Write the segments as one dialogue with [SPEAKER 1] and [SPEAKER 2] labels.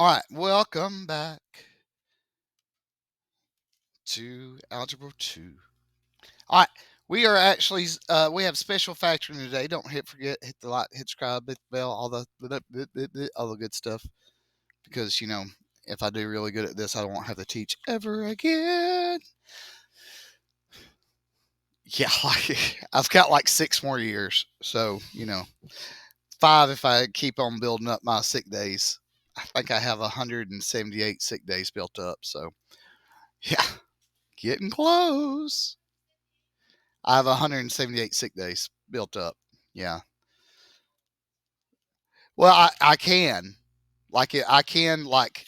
[SPEAKER 1] All right, welcome back to Algebra 2. All right, we are actually we have special factoring today. Don't forget hit the like, hit subscribe, hit the bell, all the good stuff. Because if I do really good at this, I won't have to teach ever again. Yeah, I've got like 6 more years, so 5 if I keep on building up my sick days. I think I have 178 sick days built up. So yeah, getting close. I have 178 sick days built up. Yeah. Well, I can. I can like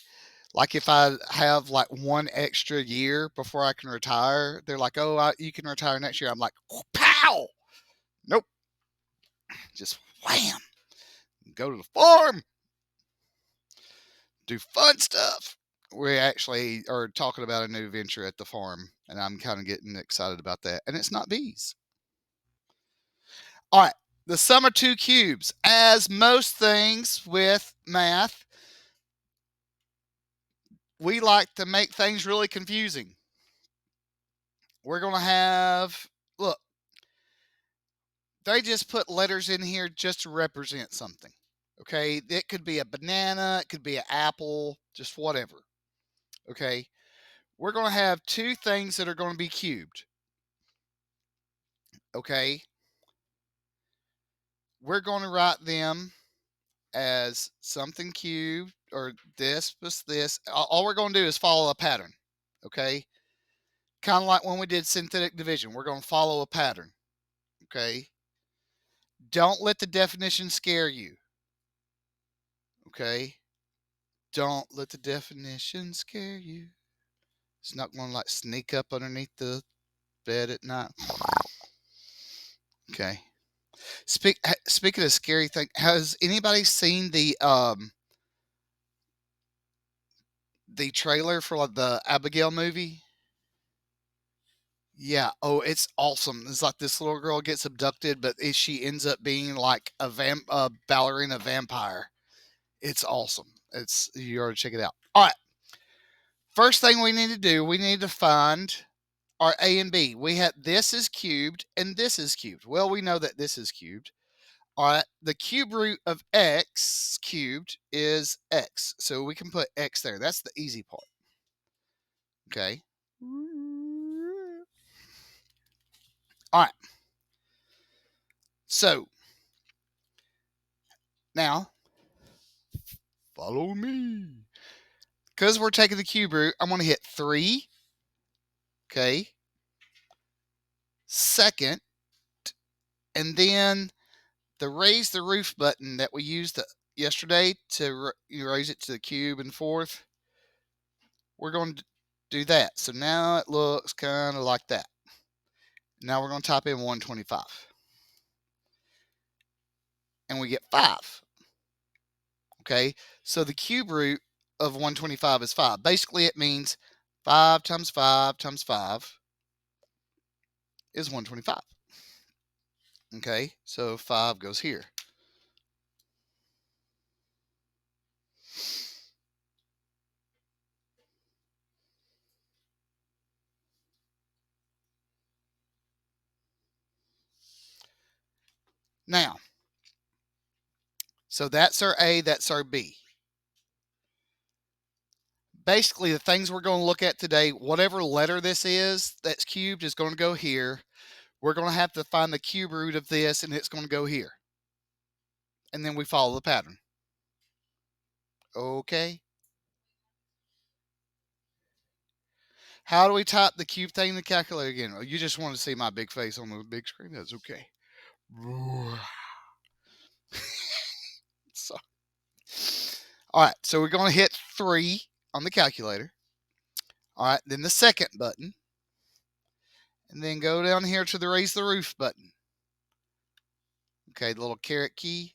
[SPEAKER 1] if I have like one extra year before I can retire, they're like, "Oh, you can retire next year." I'm like, "Pow!" Nope. Just wham. Go to the farm, do fun stuff. We actually are talking about a new venture at the farm, and I'm kind of getting excited about that. And it's not bees. All right. The sum of two cubes. As most things with math, we like to make things really confusing. We're going to have, look, they just put letters in here just to represent something. Okay. It could be a banana, it could be an apple, just whatever. Okay. We're going to have two things that are going to be cubed. Okay. We're going to write them as something cubed or this plus this. All we're going to do is follow a pattern. Okay. Kind of like when we did synthetic division, we're going to follow a pattern. Okay. Don't let the definition scare you. Okay. Don't let the definition scare you. It's not going to like sneak up underneath the bed at night. Okay. Speaking of scary thing, has anybody seen the trailer for like the Abigail movie? Yeah. Oh, it's awesome. It's like this little girl gets abducted, but she ends up being like a ballerina vampire. It's awesome. It's you ought to check it out. All right. First thing we need to do, we need to find our a and b. We have this is cubed and this is cubed. Well, we know that this is cubed. All right. The cube root of x cubed is x, so we can put x there. That's the easy part. Okay. All right. So now follow me. Because we're taking the cube root, I'm going to hit 3. Okay. Second, and then the raise the roof button that we used yesterday to raise it to the cube and fourth, we're going to do that. So now it looks kind of like that. Now we're going to type in 125. And we get 5. Okay. So the cube root of 125 is 5. Basically, it means 5 times 5 times 5 is 125. Okay. So 5 goes here. Now, so that's our A, that's our B. Basically, the things we're going to look at today, whatever letter this is that's cubed is going to go here. We're going to have to find the cube root of this, and it's going to go here. And then we follow the pattern. Okay. How do we type the cube thing in the calculator again? You just want to see my big face on the big screen? That's okay. So, all right, so we're going to hit 3 on the calculator. All right, then the second button. And then go down here to the raise the roof button. Okay, the little caret key.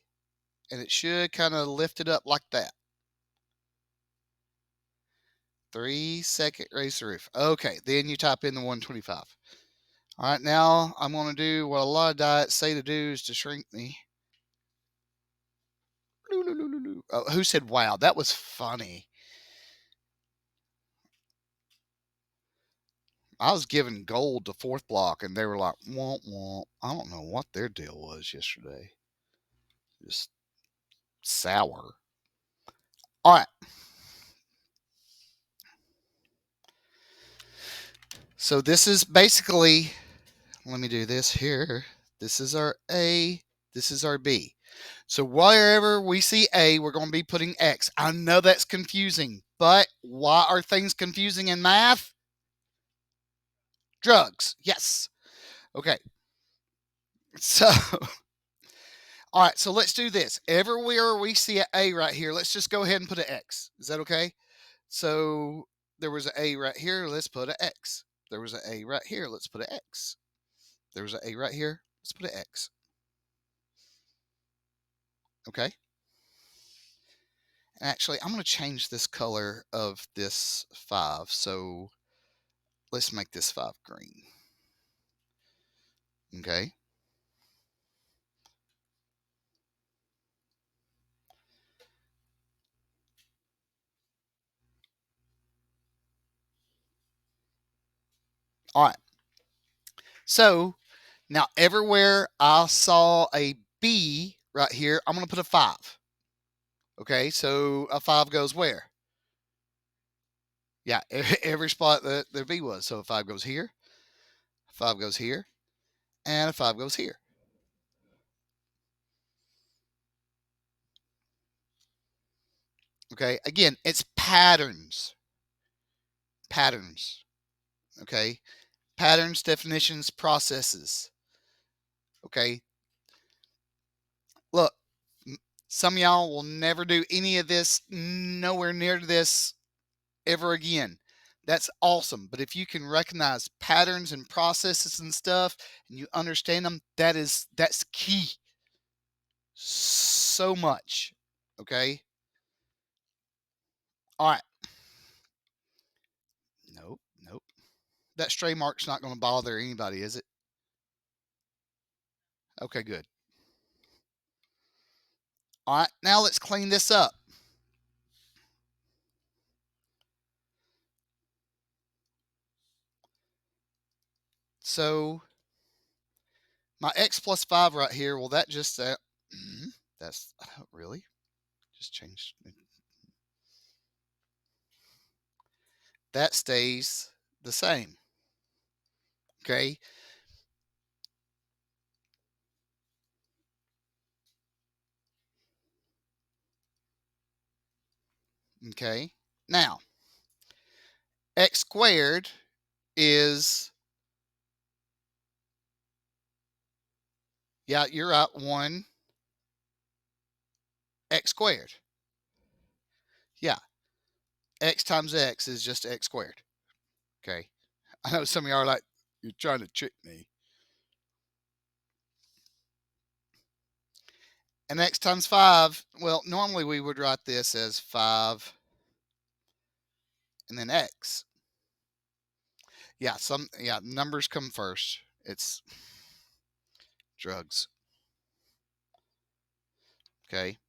[SPEAKER 1] And it should kind of lift it up like that. 3-second raise the roof. Okay, then you type in the 125. All right, now I'm going to do what a lot of diets say to do is to shrink me. Who said wow? That was funny. I was giving gold to fourth block, and they were like, womp womp. I don't know what their deal was yesterday. Just sour. All right. So this is basically, let me do this here. This is our A. This is our B. So wherever we see A, we're going to be putting X. I know that's confusing, but why are things confusing in math? Drugs. Yes. Okay. So, all right. So let's do this. Everywhere we see an A right here, let's just go ahead and put an X. Is that okay? So there was an A right here. Let's put an X. There was an A right here. Let's put an X. There was an A right here. Let's put an X. Okay. Actually, I'm going to change this color of this 5. So let's make this 5 green. Okay. All right. So now everywhere I saw a B right here, I'm going to put a 5. Okay. So a 5 goes where? Yeah. Every spot that the B was. So a 5 goes here, a 5 goes here, and a 5 goes here. Okay. Again, it's patterns. Patterns. Okay. Patterns, definitions, processes. Okay. Look, some of y'all will never do any of this, nowhere near this ever again. That's awesome. But if you can recognize patterns and processes and stuff and you understand them, that's key. So much. Okay. All right. Nope. Nope. That stray mark's not going to bother anybody, is it? Okay, good. All right. Now let's clean this up. So my x plus 5 right here, well, that just, that's really just changed. That stays the same. Okay. Okay. Now, x squared is, yeah, you're right, 1 x squared. Yeah. X times x is just x squared. Okay. I know some of y'all are like, you're trying to trick me. And x times 5, well, normally we would write this as 5 and then x. Yeah, numbers come first. It's drugs. Okay.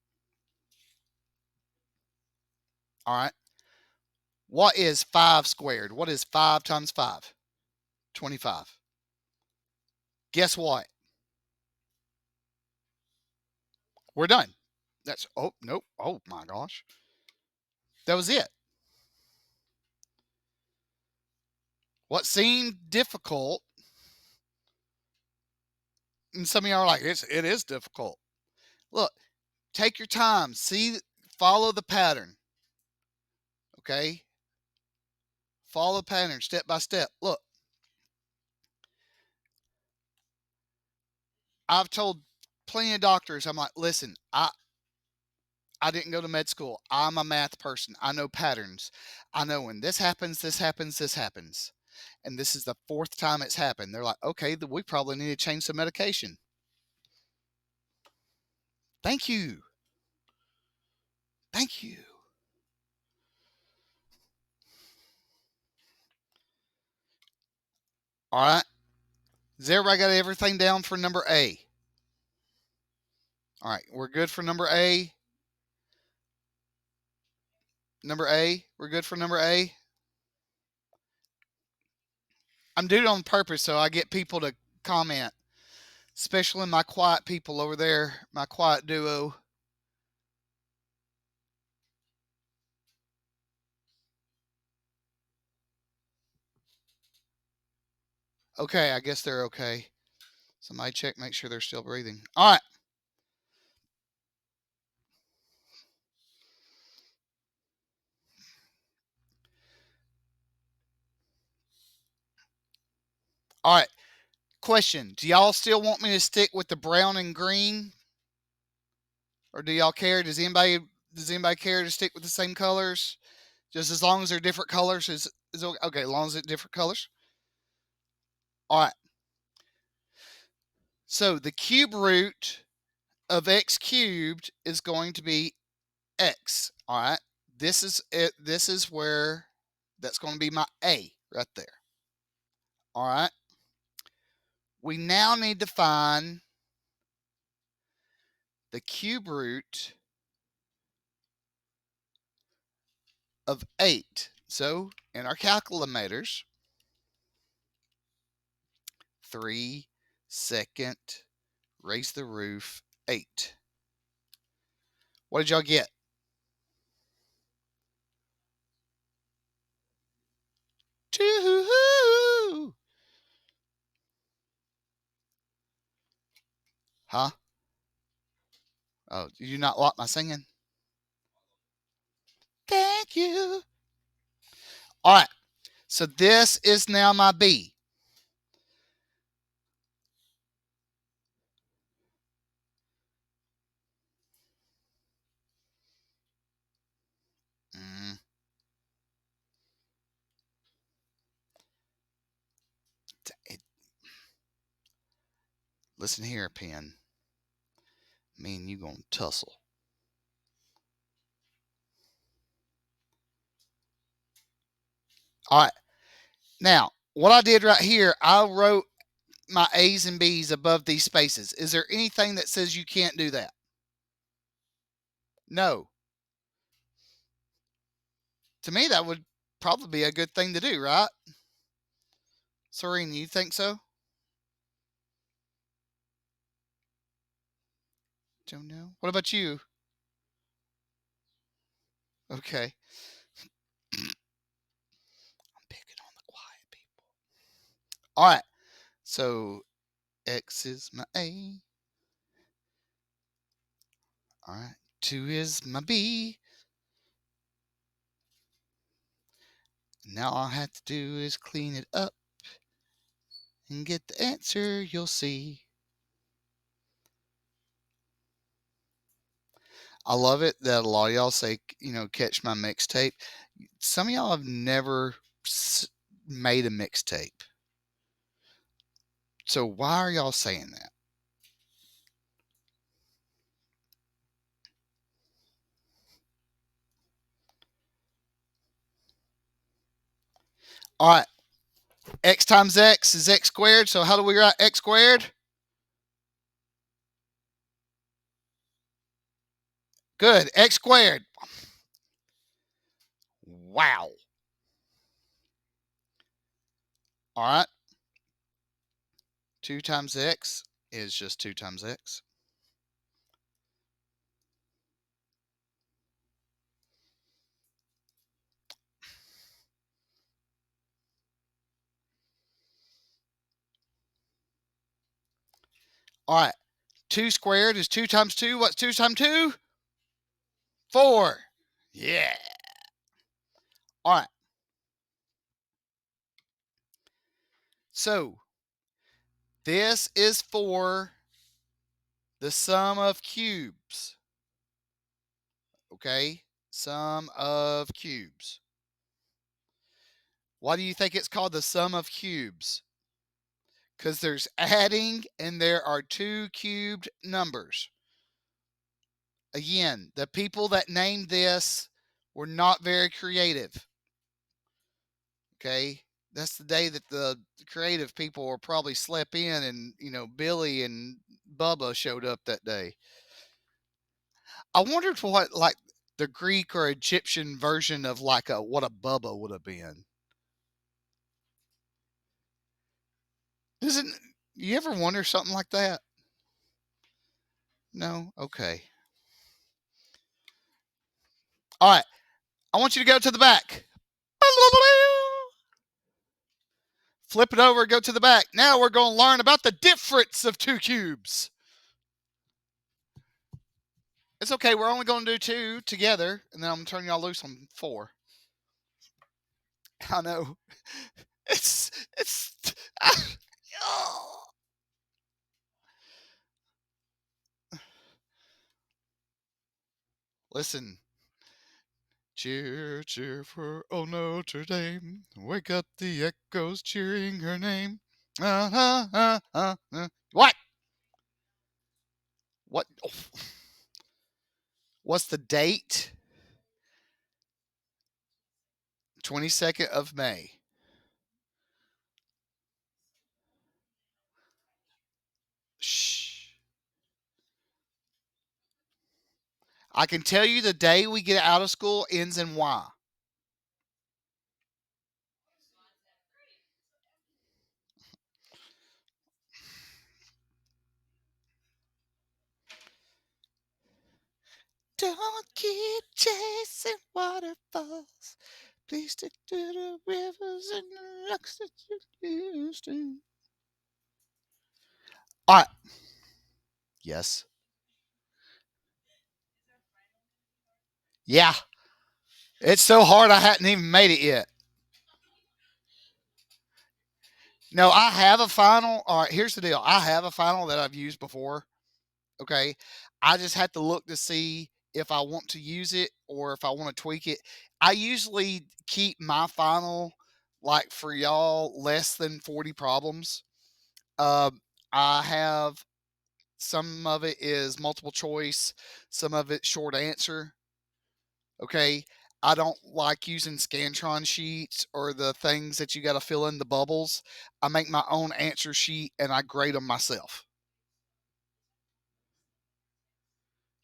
[SPEAKER 1] All right. What is 5 squared? What is 5 times 5? 25. Guess what? We're done. That's, oh, nope. Oh my gosh. That was it. What seemed difficult, and some of y'all are like, it is difficult. Look, take your time. See, follow the pattern. Okay? Follow the pattern step by step. Look, I've told plenty of doctors, I'm like, listen, I didn't go to med school. I'm a math person. I know patterns. I know when this happens, this happens, this happens. And this is the 4th time it's happened. They're like, okay, we probably need to change some medication. Thank you. Thank you. All right. Has everybody got everything down for number A? All right. We're good for number A. Number A. We're good for number A. I'm doing it on purpose so I get people to comment, especially my quiet people over there, my quiet duo. Okay, I guess they're okay. Somebody check, make sure they're still breathing. All right. All right. Question: do y'all still want me to stick with the brown and green, or do y'all care? Does anybody care to stick with the same colors? Just as long as they're different colors is okay. As long as it's different colors. All right. So the cube root of x cubed is going to be x. All right. This is it. This is where that's going to be my a right there. All right. We now need to find the cube root of 8. So in our calculators, 3 second raise the roof 8. What did y'all get? 2. Huh? Oh, did you not like my singing? Thank you. All right. So this is now my B. Mm. Listen here, Pen. Me and you gonna tussle. All right. Now, what I did right here, I wrote my A's and B's above these spaces. Is there anything that says you can't do that? No. To me, that would probably be a good thing to do, right? Serene, you think so? Don't know. What about you? Okay. I'm picking on the quiet people. All right. So X is my A. All right. 2 is my B. Now all I have to do is clean it up and get the answer you'll see. I love it that a lot of y'all say, catch my mixtape. Some of y'all have never made a mixtape. So why are y'all saying that? All right. X times X is X squared. So how do we write X squared? Good. X squared. Wow. All right. 2 times X is just 2 times X. All right. 2 squared is 2 times 2. What's 2 times 2? 4. Yeah. All right. So this is for the sum of cubes. Okay? Sum of cubes. Why do you think it's called the sum of cubes? Because there's adding and there are 2 cubed numbers. Again, the people that named this were not very creative. Okay? That's the day that the creative people were probably slept in and, Billy and Bubba showed up that day. I wondered what, like, the Greek or Egyptian version of like a what a Bubba would have been. Doesn't you ever wonder something like that? No? Okay. All right. I want you to go to the back. Flip it over, go to the back. Now we're going to learn about the difference of two cubes. It's okay. We're only going to do two together, and then I'm going to turn y'all loose on four. I know. It's. Oh. Listen. Cheer, cheer for old Notre Dame. Wake up the echoes cheering her name. What? What? Oh. What's the date? 22nd of May. Shh. I can tell you the day we get out of school ends in Y. Don't keep chasing waterfalls. Please stick to the rivers and the rocks that you used to. All right. Yes. Yeah. It's so hard I hadn't even made it yet. No, I have a final. All right, here's the deal. I have a final that I've used before. Okay. I just have to look to see if I want to use it or if I want to tweak it. I usually keep my final like for y'all less than 40 problems. Um, I have some of it is multiple choice, some of it short answer. Okay. I don't like using Scantron sheets or the things that you got to fill in the bubbles. I make my own answer sheet and I grade them myself.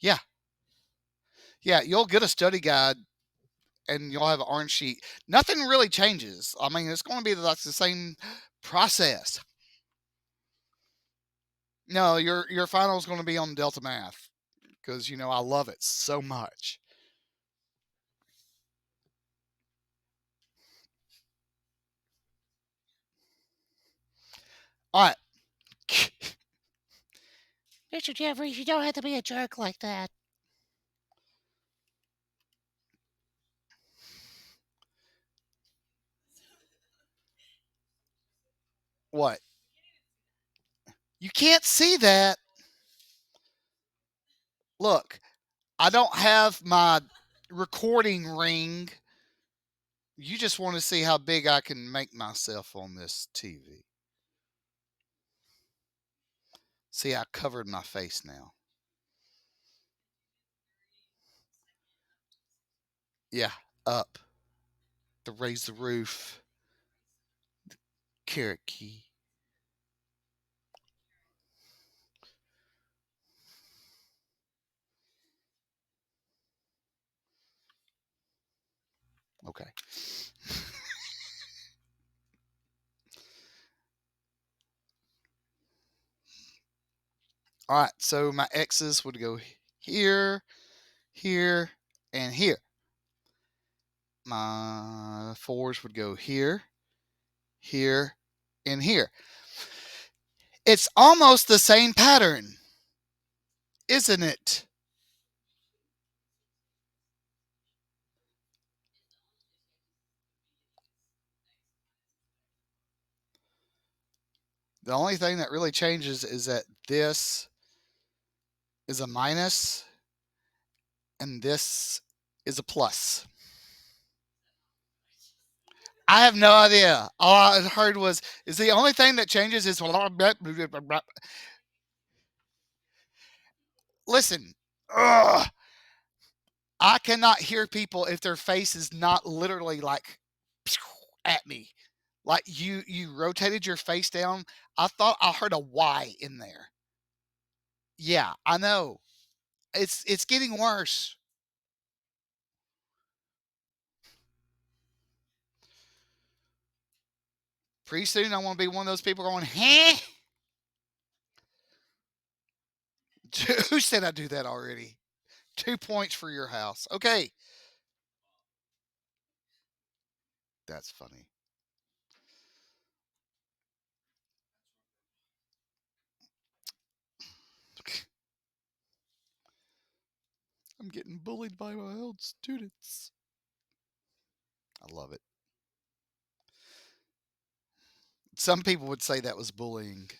[SPEAKER 1] Yeah. Yeah. You'll get a study guide and you'll have an orange sheet. Nothing really changes. I mean, it's going to be like the same process. No, your final is going to be on Delta Math because I love it so much. All right,
[SPEAKER 2] Mr. Jeffries, you don't have to be a jerk like that.
[SPEAKER 1] what? You can't see that. Look, I don't have my recording ring. You just want to see how big I can make myself on this TV. See, I covered my face now. Yeah, up. To raise the roof. Carrot key. Okay. All right. So my X's would go here, here, and here. My fours would go here, here, and here. It's almost the same pattern, isn't it? The only thing that really changes is that this is a minus and this is a plus. I have no idea. All I heard was is the only thing that changes is listen. Ugh, I cannot hear people if their face is not literally like at me. Like you rotated your face down. I thought I heard a Y in there. Yeah, I know. It's getting worse. Pretty soon, I want to be one of those people going, "Huh?" Who said I do that already? 2 points for your house. Okay. That's funny. I'm getting bullied by my own students. I love it. Some people would say that was bullying.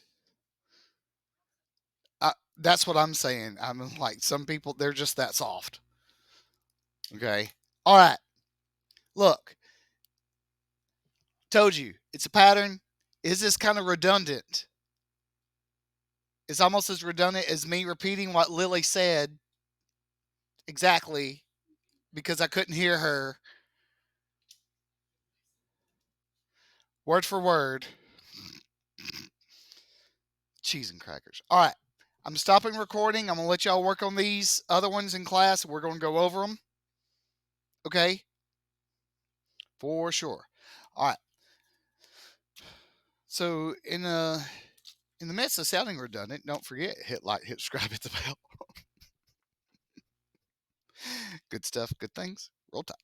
[SPEAKER 1] That's what I'm saying. I'm like, some people, they're just that soft. Okay. All right. Look, told you it's a pattern. Is this kind of redundant? It's almost as redundant as me repeating what Lily said exactly because I couldn't hear her word for word. Cheese and crackers. All right. I'm stopping recording. I'm going to let y'all work on these other ones in class. We're going to go over them. Okay? For sure. All right. So in the midst of sounding redundant, don't forget hit like, hit subscribe, hit the bell. Good stuff, good things. Roll Tide.